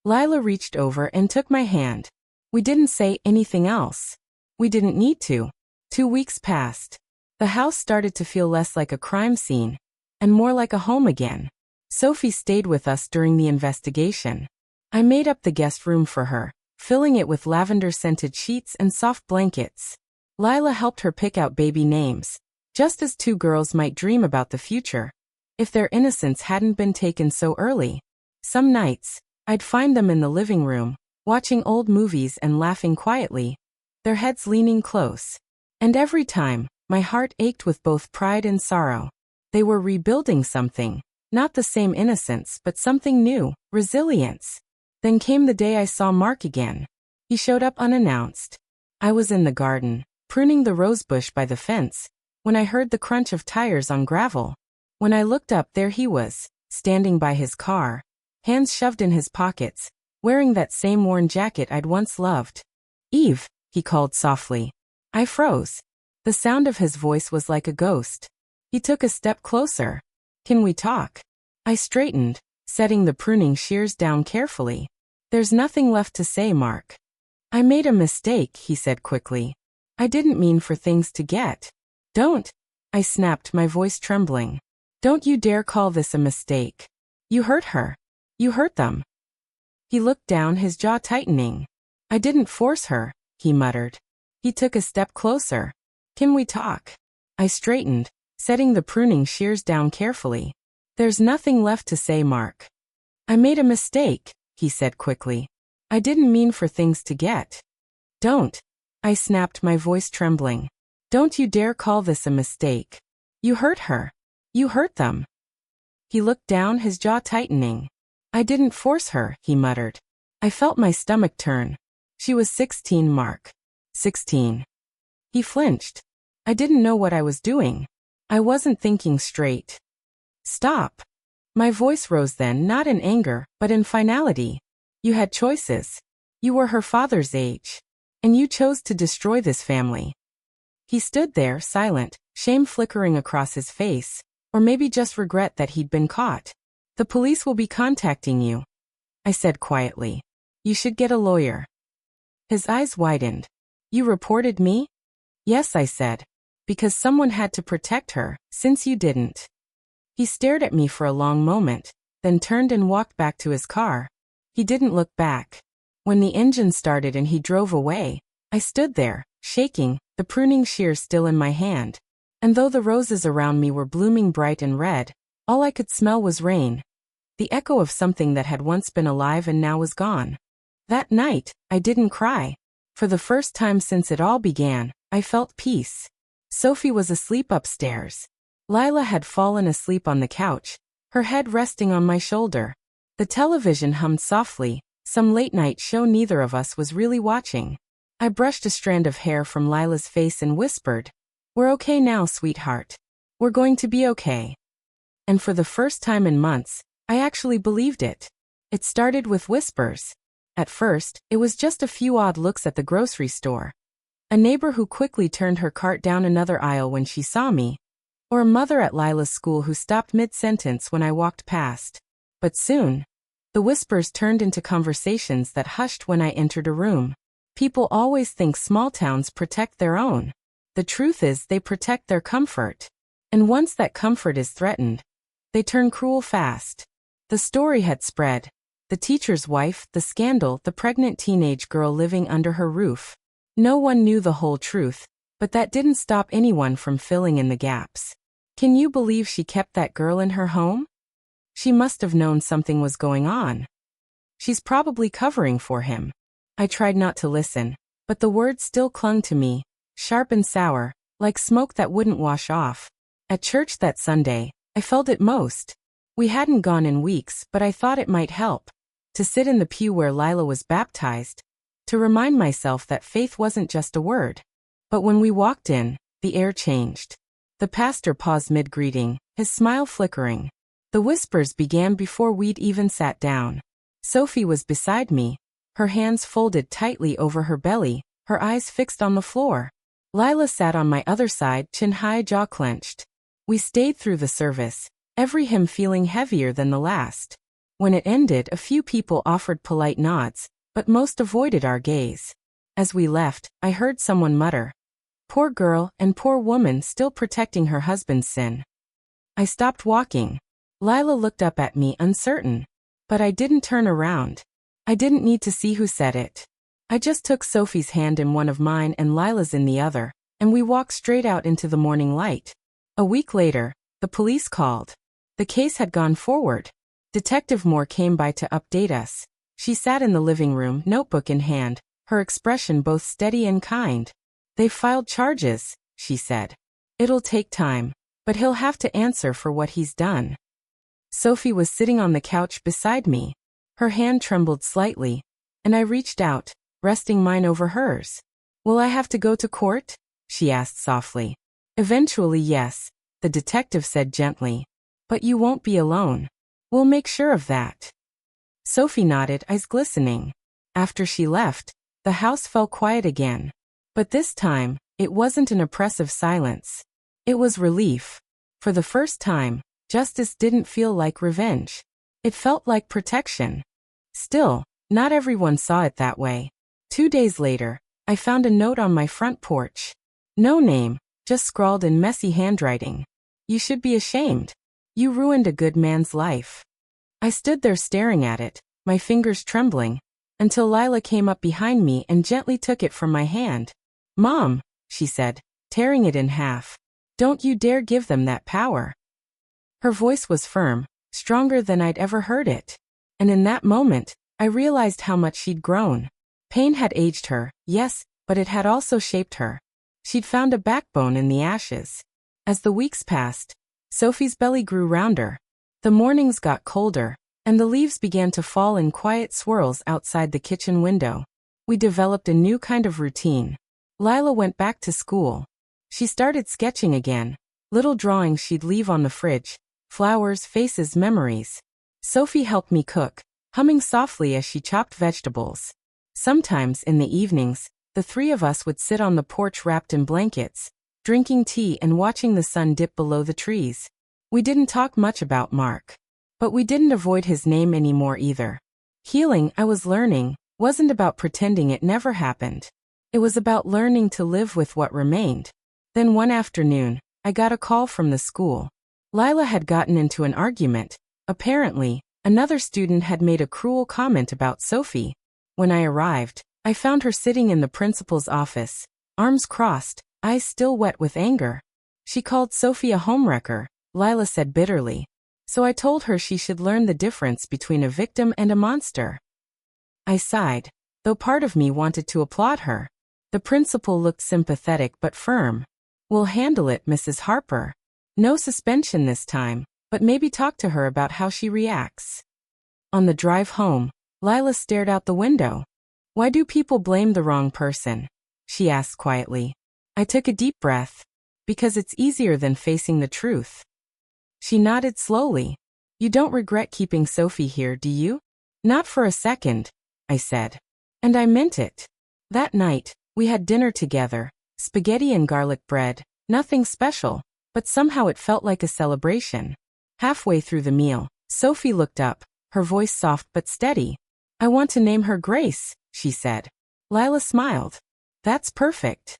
Lila reached over and took my hand. We didn't say anything else. We didn't need to. 2 weeks passed. The house started to feel less like a crime scene, and more like a home again. Sophie stayed with us during the investigation. I made up the guest room for her, filling it with lavender-scented sheets and soft blankets. Lila helped her pick out baby names, just as 2 girls might dream about the future, if their innocence hadn't been taken so early. Some nights, I'd find them in the living room, watching old movies and laughing quietly, their heads leaning close. And every time, my heart ached with both pride and sorrow. They were rebuilding something, not the same innocence but something new, resilience. Then came the day I saw Mark again. He showed up unannounced. I was in the garden, pruning the rosebush by the fence, when I heard the crunch of tires on gravel. When I looked up, there he was, standing by his car, hands shoved in his pockets, wearing that same worn jacket I'd once loved. "Eve," he called softly. I froze. The sound of his voice was like a ghost. He took a step closer. "Can we talk?" I straightened, setting the pruning shears down carefully. "There's nothing left to say, Mark." "I made a mistake," he said quickly. "I didn't mean for things to get." "Don't," I snapped, my voice trembling. "Don't you dare call this a mistake. You hurt her. You hurt them." He looked down, his jaw tightening. I didn't force her, he muttered. He took a step closer. Can we talk? I straightened, setting the pruning shears down carefully. There's nothing left to say, Mark. I made a mistake, he said quickly. I didn't mean for things to get. Don't. I snapped, my voice trembling. Don't you dare call this a mistake. You hurt her. You hurt them. He looked down, his jaw tightening. I didn't force her, he muttered. I felt my stomach turn. She was 16, Mark. 16. He flinched. I didn't know what I was doing. I wasn't thinking straight. Stop. My voice rose then, not in anger, but in finality. You had choices. You were her father's age. And you chose to destroy this family. He stood there, silent, shame flickering across his face, or maybe just regret that he'd been caught. The police will be contacting you, I said quietly. You should get a lawyer. His eyes widened. You reported me? Yes, I said. Because someone had to protect her, since you didn't. He stared at me for a long moment, then turned and walked back to his car. He didn't look back. When the engine started and he drove away, I stood there, shaking, the pruning shears still in my hand. And though the roses around me were blooming bright and red, all I could smell was rain. The echo of something that had once been alive and now was gone. That night, I didn't cry. For the first time since it all began, I felt peace. Sophie was asleep upstairs. Lila had fallen asleep on the couch, her head resting on my shoulder. The television hummed softly, some late-night show neither of us was really watching. I brushed a strand of hair from Lila's face and whispered, "We're okay now, sweetheart. We're going to be okay." And for the first time in months, I actually believed it. It started with whispers. At first, it was just a few odd looks at the grocery store. A neighbor who quickly turned her cart down another aisle when she saw me. Or a mother at Lila's school who stopped mid-sentence when I walked past. But soon, the whispers turned into conversations that hushed when I entered a room. People always think small towns protect their own. The truth is they protect their comfort. And once that comfort is threatened, they turn cruel fast. The story had spread. The teacher's wife, the scandal, the pregnant teenage girl living under her roof. No one knew the whole truth, but that didn't stop anyone from filling in the gaps. Can you believe she kept that girl in her home? She must have known something was going on. She's probably covering for him. I tried not to listen, but the words still clung to me, sharp and sour, like smoke that wouldn't wash off. At church that Sunday, I felt it most. We hadn't gone in weeks, but I thought it might help. To sit in the pew where Lila was baptized. To remind myself that faith wasn't just a word. But when we walked in, the air changed. The pastor paused mid-greeting, his smile flickering. The whispers began before we'd even sat down. Sophie was beside me, her hands folded tightly over her belly, her eyes fixed on the floor. Lila sat on my other side, chin high, jaw clenched. We stayed through the service, every hymn feeling heavier than the last. When it ended, a few people offered polite nods, but most avoided our gaze. As we left, I heard someone mutter, "Poor girl and poor woman still protecting her husband's sin." I stopped walking. Lila looked up at me, uncertain. But I didn't turn around. I didn't need to see who said it. I just took Sophie's hand in one of mine and Lila's in the other, and we walked straight out into the morning light. A week later, the police called. The case had gone forward. Detective Moore came by to update us. She sat in the living room, notebook in hand, her expression both steady and kind. "They've filed charges," she said. "It'll take time, but he'll have to answer for what he's done." Sophie was sitting on the couch beside me. Her hand trembled slightly, and I reached out, resting mine over hers. "Will I have to go to court?" she asked softly. "Eventually, yes," the detective said gently. "But you won't be alone. We'll make sure of that." Sophie nodded, eyes glistening. After she left, the house fell quiet again. But this time, it wasn't an oppressive silence. It was relief. For the first time, justice didn't feel like revenge. It felt like protection. Still, not everyone saw it that way. 2 days later, I found a note on my front porch. No name, just scrawled in messy handwriting. "You should be ashamed. You ruined a good man's life." I stood there staring at it, my fingers trembling. until Lila came up behind me and gently took it from my hand. "Mom," she said, tearing it in half. "Don't you dare give them that power." Her voice was firm, stronger than I'd ever heard it. And in that moment, I realized how much she'd grown. Pain had aged her, yes, but it had also shaped her. She'd found a backbone in the ashes. As the weeks passed, Sophie's belly grew rounder. The mornings got colder, and the leaves began to fall in quiet swirls outside the kitchen window. We developed a new kind of routine. Lila went back to school. She started sketching again, little drawings she'd leave on the fridge, flowers, faces, memories. Sophie helped me cook, humming softly as she chopped vegetables. Sometimes, in the evenings, the three of us would sit on the porch wrapped in blankets, drinking tea and watching the sun dip below the trees. We didn't talk much about Mark. But we didn't avoid his name anymore either. Healing, I was learning, wasn't about pretending it never happened. It was about learning to live with what remained. Then one afternoon, I got a call from the school. Lila had gotten into an argument. Apparently, another student had made a cruel comment about Sophie. When I arrived, I found her sitting in the principal's office, arms crossed, eyes still wet with anger. She called Sophie a homewrecker, Lila said bitterly. So I told her she should learn the difference between a victim and a monster. I sighed, though part of me wanted to applaud her. The principal looked sympathetic but firm. "We'll handle it, Mrs. Harper. No suspension this time, but maybe talk to her about how she reacts." On the drive home, Lila stared out the window. "Why do people blame the wrong person?" she asked quietly. I took a deep breath. "Because it's easier than facing the truth." She nodded slowly. "You don't regret keeping Sophie here, do you?" "Not for a second," I said. And I meant it. That night, we had dinner together, spaghetti and garlic bread, nothing special, but somehow it felt like a celebration. Halfway through the meal, Sophie looked up, her voice soft but steady. "I want to name her Grace," she said. Lila smiled. "That's perfect."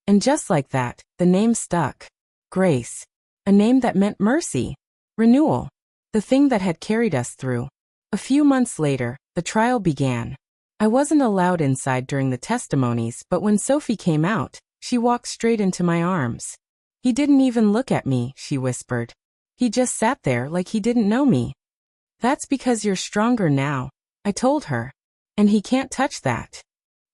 And just like that, the name stuck. Grace. A name that meant mercy. Renewal. The thing that had carried us through. A few months later, the trial began. I wasn't allowed inside during the testimonies, but when Sophie came out, she walked straight into my arms. "He didn't even look at me," she whispered. "He just sat there like he didn't know me." "That's because you're stronger now," I told her. "And he can't touch that."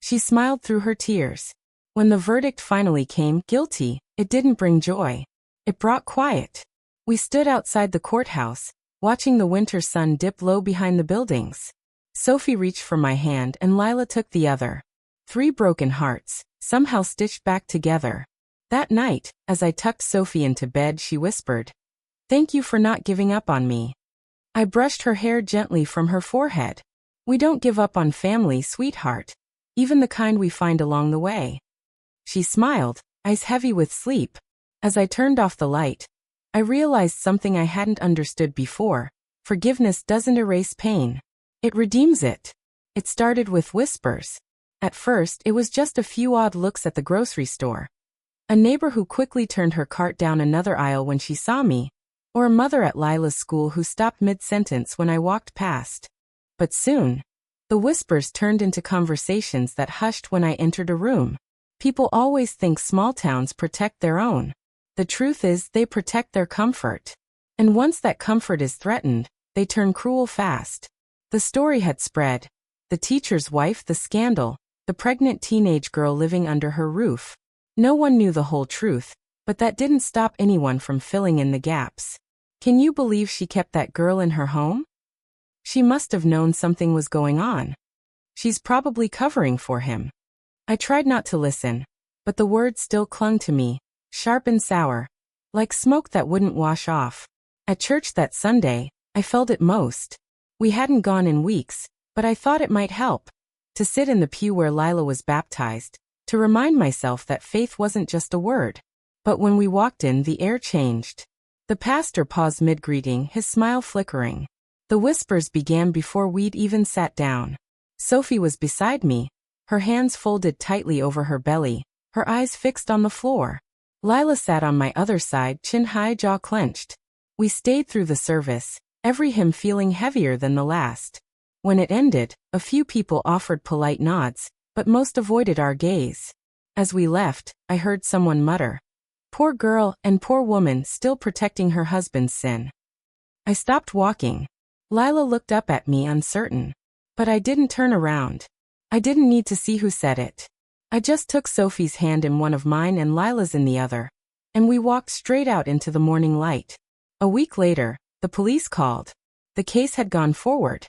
She smiled through her tears. When the verdict finally came, guilty, it didn't bring joy. It brought quiet. We stood outside the courthouse, watching the winter sun dip low behind the buildings. Sophie reached for my hand and Lila took the other. 3 broken hearts, somehow stitched back together. That night, as I tucked Sophie into bed, she whispered, "Thank you for not giving up on me." I brushed her hair gently from her forehead. "We don't give up on family, sweetheart. Even the kind we find along the way." She smiled, eyes heavy with sleep. As I turned off the light, I realized something I hadn't understood before. Forgiveness doesn't erase pain. It redeems it. It started with whispers. At first, it was just a few odd looks at the grocery store. A neighbor who quickly turned her cart down another aisle when she saw me, or a mother at Lila's school who stopped mid-sentence when I walked past. But soon, the whispers turned into conversations that hushed when I entered a room. People always think small towns protect their own. The truth is, they protect their comfort. And once that comfort is threatened, they turn cruel fast. The story had spread. The teacher's wife, the scandal, the pregnant teenage girl living under her roof. No one knew the whole truth, but that didn't stop anyone from filling in the gaps. Can you believe she kept that girl in her home? She must have known something was going on. She's probably covering for him. I tried not to listen, but the words still clung to me, sharp and sour, like smoke that wouldn't wash off. At church that Sunday, I felt it most. We hadn't gone in weeks, but I thought it might help. To sit in the pew where Lila was baptized, to remind myself that faith wasn't just a word. But when we walked in, the air changed. The pastor paused mid-greeting, his smile flickering. The whispers began before we'd even sat down. Sophie was beside me, her hands folded tightly over her belly, her eyes fixed on the floor. Lila sat on my other side, chin high, jaw clenched. We stayed through the service, every hymn feeling heavier than the last. When it ended, a few people offered polite nods, but most avoided our gaze. As we left, I heard someone mutter, "Poor girl and poor woman still protecting her husband's sin." I stopped walking. Lila looked up at me uncertain. But I didn't turn around. I didn't need to see who said it. I just took Sophie's hand in one of mine and Lila's in the other. And we walked straight out into the morning light. A week later, the police called. The case had gone forward.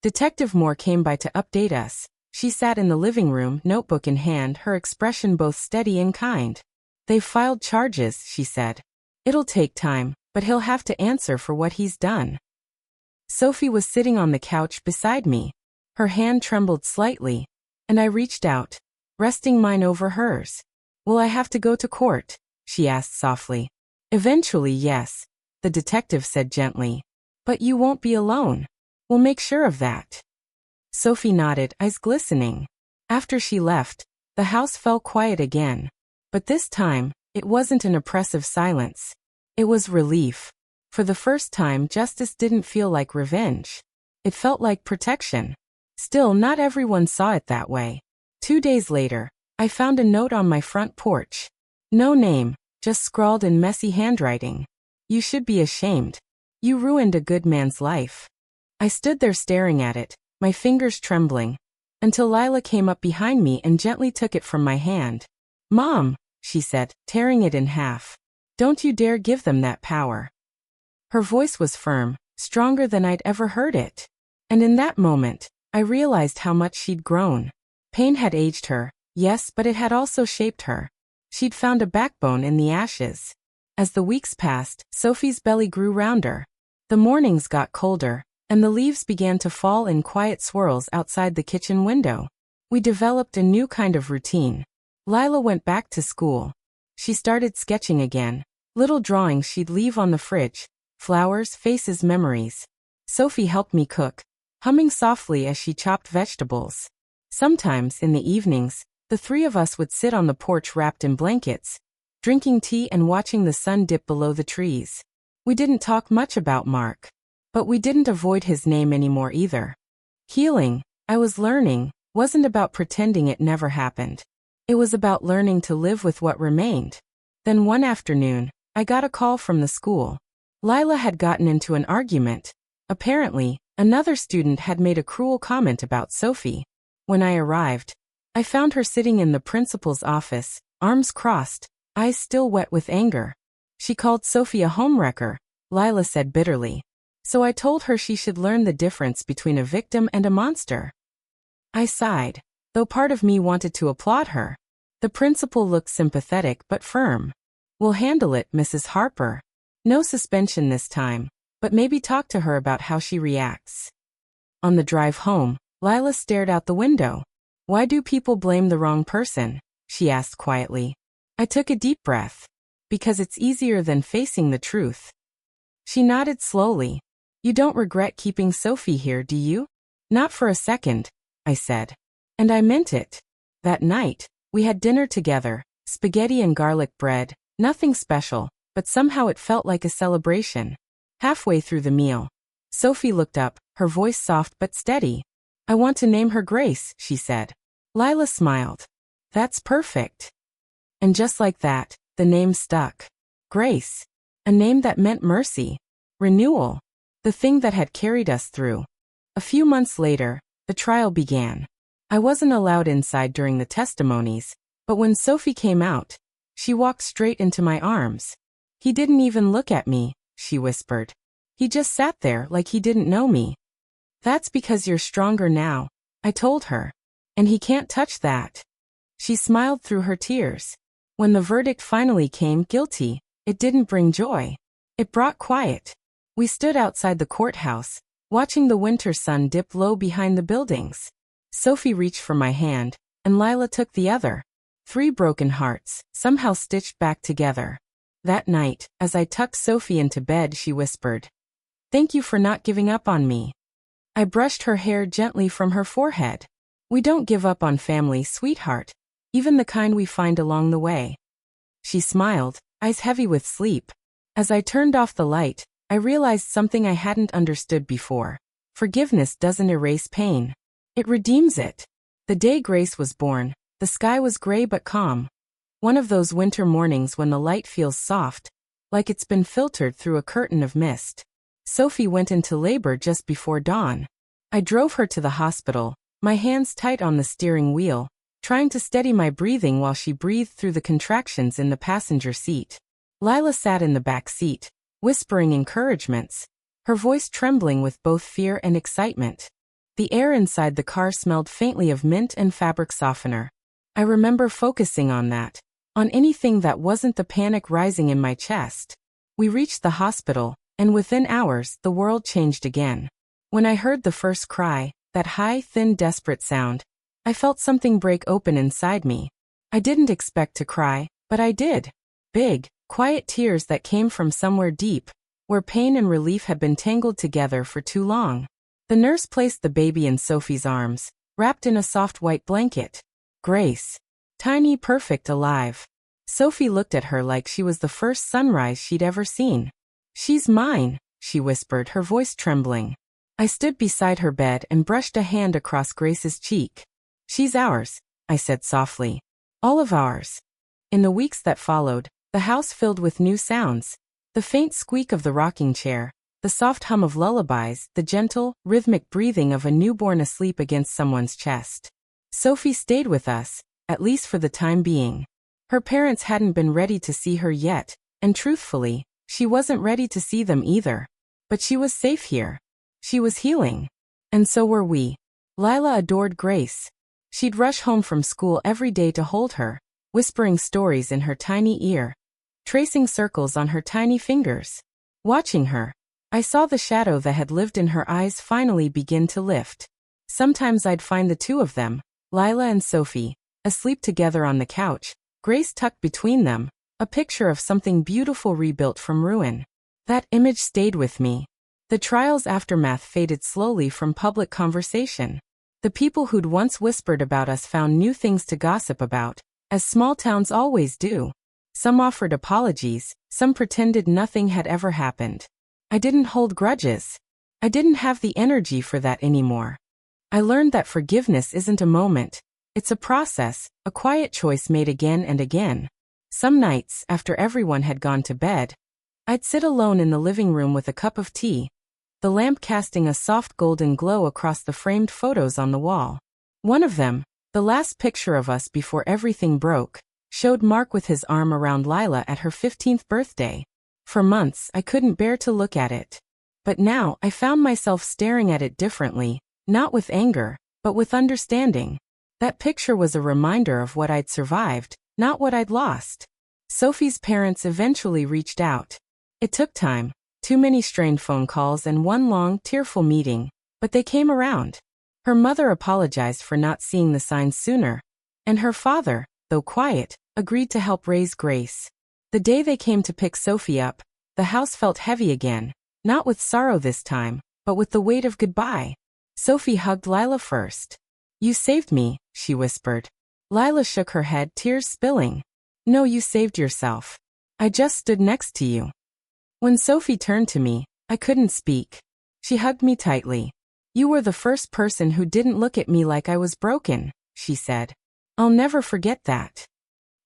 Detective Moore came by to update us. She sat in the living room, notebook in hand, her expression both steady and kind. "They've filed charges," she said. "It'll take time, but he'll have to answer for what he's done." Sophie was sitting on the couch beside me. Her hand trembled slightly, and I reached out, resting mine over hers. "Will I have to go to court?" she asked softly. "Eventually, yes," the detective said gently. "But you won't be alone. We'll make sure of that." Sophie nodded, eyes glistening. After she left, the house fell quiet again. But this time, it wasn't an oppressive silence. It was relief. For the first time, justice didn't feel like revenge. It felt like protection. Still, not everyone saw it that way. 2 days later, I found a note on my front porch. No name, just scrawled in messy handwriting. "You should be ashamed. You ruined a good man's life." I stood there staring at it, my fingers trembling, until Lila came up behind me and gently took it from my hand. "Mom," she said, tearing it in half. "Don't you dare give them that power." Her voice was firm, stronger than I'd ever heard it. And in that moment, I realized how much she'd grown. Pain had aged her, yes, but it had also shaped her. She'd found a backbone in the ashes. As the weeks passed, Sophie's belly grew rounder. The mornings got colder, and the leaves began to fall in quiet swirls outside the kitchen window. We developed a new kind of routine. Lila went back to school. She started sketching again. Little drawings she'd leave on the fridge. Flowers, faces, memories. Sophie helped me cook, humming softly as she chopped vegetables. Sometimes, in the evenings, the three of us would sit on the porch wrapped in blankets, drinking tea and watching the sun dip below the trees. We didn't talk much about Mark. But we didn't avoid his name anymore either. Healing, I was learning, wasn't about pretending it never happened. It was about learning to live with what remained. Then one afternoon, I got a call from the school. Lila had gotten into an argument. Apparently, another student had made a cruel comment about Sophie. When I arrived, I found her sitting in the principal's office, arms crossed, eyes still wet with anger. She called Sophie a homewrecker, Lila said bitterly. So I told her she should learn the difference between a victim and a monster. I sighed, though part of me wanted to applaud her. The principal looked sympathetic but firm. "We'll handle it, Mrs. Harper. No suspension this time, but maybe talk to her about how she reacts." On the drive home, Lila stared out the window. "Why do people blame the wrong person?" she asked quietly. I took a deep breath. "Because it's easier than facing the truth." She nodded slowly. "You don't regret keeping Sophie here, do you?" "Not for a second," I said. And I meant it. That night, we had dinner together, spaghetti and garlic bread, nothing special, but somehow it felt like a celebration. Halfway through the meal, Sophie looked up, her voice soft but steady. "I want to name her Grace," she said. Lila smiled. "That's perfect." And just like that, the name stuck. Grace. A name that meant mercy. Renewal. The thing that had carried us through. A few months later, the trial began. I wasn't allowed inside during the testimonies, but when Sophie came out, she walked straight into my arms. "He didn't even look at me," she whispered. "He just sat there like he didn't know me." "That's because you're stronger now," I told her. "And he can't touch that." She smiled through her tears. When the verdict finally came, guilty, it didn't bring joy. It brought quiet. We stood outside the courthouse, watching the winter sun dip low behind the buildings. Sophie reached for my hand, and Lila took the other. 3 broken hearts, somehow stitched back together. That night, as I tucked Sophie into bed, she whispered, "Thank you for not giving up on me." I brushed her hair gently from her forehead. "We don't give up on family, sweetheart, even the kind we find along the way." She smiled, eyes heavy with sleep. As I turned off the light, I realized something I hadn't understood before. Forgiveness doesn't erase pain. It redeems it. The day Grace was born, the sky was gray but calm. One of those winter mornings when the light feels soft, like it's been filtered through a curtain of mist. Sophie went into labor just before dawn. I drove her to the hospital, my hands tight on the steering wheel, trying to steady my breathing while she breathed through the contractions in the passenger seat. Lila sat in the back seat, whispering encouragements, her voice trembling with both fear and excitement. The air inside the car smelled faintly of mint and fabric softener. I remember focusing on that, on anything that wasn't the panic rising in my chest. We reached the hospital, and within hours the world changed again. When I heard the first cry, that high, thin, desperate sound, I felt something break open inside me. I didn't expect to cry, but I did. Big, quiet tears that came from somewhere deep, where pain and relief had been tangled together for too long. The nurse placed the baby in Sophie's arms, wrapped in a soft white blanket. Grace. Tiny, perfect, alive. Sophie looked at her like she was the first sunrise she'd ever seen. "She's mine," she whispered, her voice trembling. I stood beside her bed and brushed a hand across Grace's cheek. "She's ours," I said softly. "All of ours." In the weeks that followed, the house filled with new sounds. The faint squeak of the rocking chair, the soft hum of lullabies, the gentle, rhythmic breathing of a newborn asleep against someone's chest. Sophie stayed with us, at least for the time being. Her parents hadn't been ready to see her yet, and truthfully, she wasn't ready to see them either. But she was safe here. She was healing. And so were we. Lila adored Grace. She'd rush home from school every day to hold her, whispering stories in her tiny ear, tracing circles on her tiny fingers. Watching her, I saw the shadow that had lived in her eyes finally begin to lift. Sometimes I'd find the two of them, Lila and Sophie, asleep together on the couch, Grace tucked between them, a picture of something beautiful rebuilt from ruin. That image stayed with me. The trial's aftermath faded slowly from public conversation. The people who'd once whispered about us found new things to gossip about, as small towns always do. Some offered apologies, some pretended nothing had ever happened. I didn't hold grudges. I didn't have the energy for that anymore. I learned that forgiveness isn't a moment. It's a process, a quiet choice made again and again. Some nights, after everyone had gone to bed, I'd sit alone in the living room with a cup of tea, the lamp casting a soft golden glow across the framed photos on the wall. One of them, the last picture of us before everything broke, showed Mark with his arm around Lila at her 15th birthday. For months, I couldn't bear to look at it. But now, I found myself staring at it differently, not with anger, but with understanding. That picture was a reminder of what I'd survived, not what I'd lost. Sophie's parents eventually reached out. It took time, too many strained phone calls and one long, tearful meeting, but they came around. Her mother apologized for not seeing the signs sooner, and her father, though quiet, agreed to help raise Grace. The day they came to pick Sophie up, the house felt heavy again, not with sorrow this time, but with the weight of goodbye. Sophie hugged Lila first. "You saved me," she whispered. Lila shook her head, tears spilling. "No, you saved yourself. I just stood next to you." When Sophie turned to me, I couldn't speak. She hugged me tightly. "You were the first person who didn't look at me like I was broken," she said. "I'll never forget that."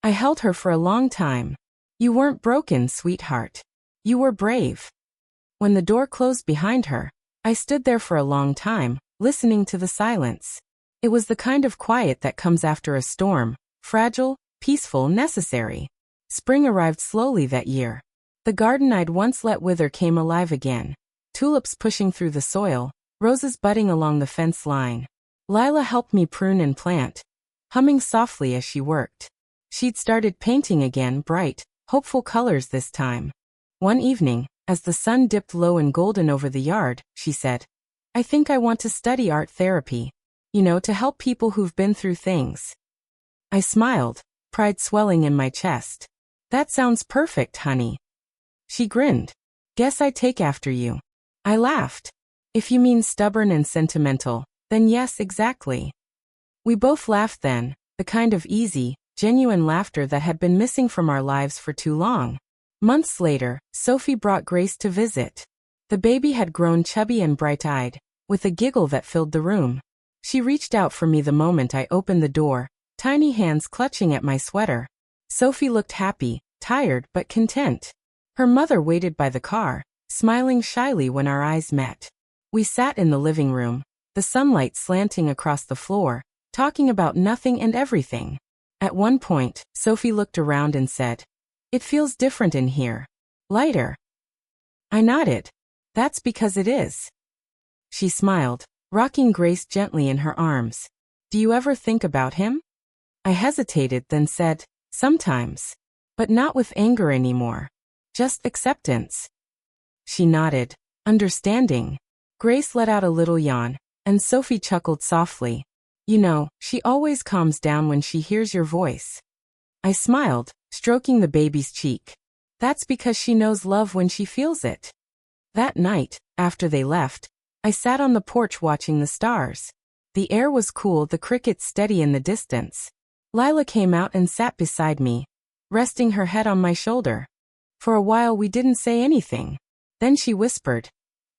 I held her for a long time. "You weren't broken, sweetheart. You were brave." When the door closed behind her, I stood there for a long time, listening to the silence. It was the kind of quiet that comes after a storm, fragile, peaceful, necessary. Spring arrived slowly that year. The garden I'd once let wither came alive again. Tulips pushing through the soil, roses budding along the fence line. Lila helped me prune and plant, humming softly as she worked. She'd started painting again, bright, hopeful colors this time. One evening, as the sun dipped low and golden over the yard, she said, "I think I want to study art therapy. To help people who've been through things." I smiled, pride swelling in my chest. "That sounds perfect, honey." She grinned. "Guess I take after you." I laughed. "If you mean stubborn and sentimental, then yes, exactly." We both laughed then, the kind of easy, genuine laughter that had been missing from our lives for too long. Months later, Sophie brought Grace to visit. The baby had grown chubby and bright-eyed, with a giggle that filled the room. She reached out for me the moment I opened the door, tiny hands clutching at my sweater. Sophie looked happy, tired but content. Her mother waited by the car, smiling shyly when our eyes met. We sat in the living room, the sunlight slanting across the floor, talking about nothing and everything. At one point, Sophie looked around and said, "It feels different in here. Lighter." I nodded. "That's because it is." She smiled, rocking Grace gently in her arms. "Do you ever think about him?" I hesitated, then said, "Sometimes. But not with anger anymore. Just acceptance." She nodded, understanding. Grace let out a little yawn, and Sophie chuckled softly. "You know, she always calms down when she hears your voice." I smiled, stroking the baby's cheek. "That's because she knows love when she feels it." That night, after they left, I sat on the porch watching the stars. The air was cool, the crickets steady in the distance. Lila came out and sat beside me, resting her head on my shoulder. For a while we didn't say anything. Then she whispered,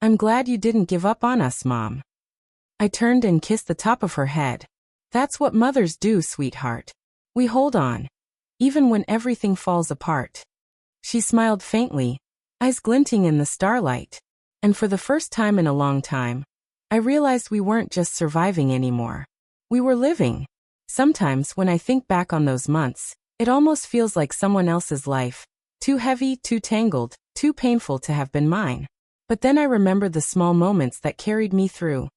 "I'm glad you didn't give up on us, Mom." I turned and kissed the top of her head. "That's what mothers do, sweetheart. We hold on, even when everything falls apart." She smiled faintly, eyes glinting in the starlight. And for the first time in a long time, I realized we weren't just surviving anymore. We were living. Sometimes when I think back on those months, it almost feels like someone else's life. Too heavy, too tangled, too painful to have been mine. But then I remembered the small moments that carried me through.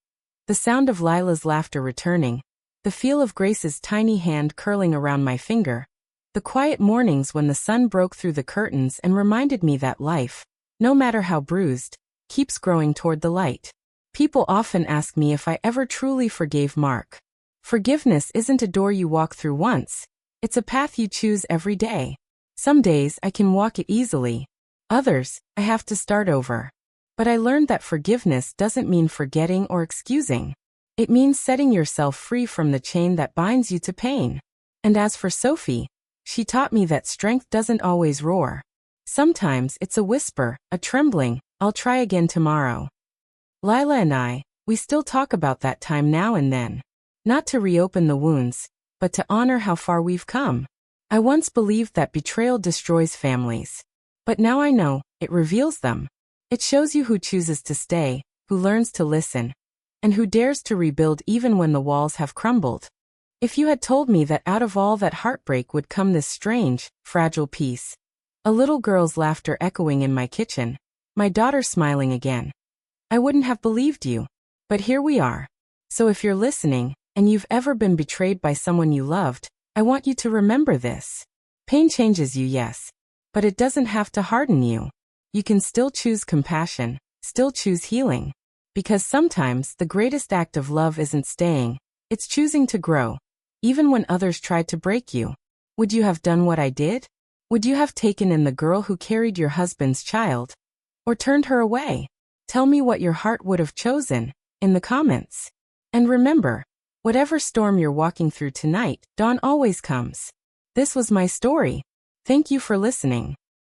The sound of Lila's laughter returning, the feel of Grace's tiny hand curling around my finger, the quiet mornings when the sun broke through the curtains and reminded me that life, no matter how bruised, keeps growing toward the light. People often ask me if I ever truly forgave Mark. Forgiveness isn't a door you walk through once, it's a path you choose every day. Some days I can walk it easily, others, I have to start over. But I learned that forgiveness doesn't mean forgetting or excusing. It means setting yourself free from the chain that binds you to pain. And as for Sophie, she taught me that strength doesn't always roar. Sometimes it's a whisper, a trembling, "I'll try again tomorrow." Lila and I, we still talk about that time now and then. Not to reopen the wounds, but to honor how far we've come. I once believed that betrayal destroys families. But now I know, it reveals them. It shows you who chooses to stay, who learns to listen, and who dares to rebuild even when the walls have crumbled. If you had told me that out of all that heartbreak would come this strange, fragile peace, a little girl's laughter echoing in my kitchen, my daughter smiling again, I wouldn't have believed you. But here we are. So if you're listening, and you've ever been betrayed by someone you loved, I want you to remember this. Pain changes you, yes, but it doesn't have to harden you. You can still choose compassion, still choose healing. Because sometimes the greatest act of love isn't staying, it's choosing to grow. Even when others tried to break you. Would you have done what I did? Would you have taken in the girl who carried your husband's child? Or turned her away? Tell me what your heart would have chosen, in the comments. And remember, whatever storm you're walking through tonight, dawn always comes. This was my story. Thank you for listening.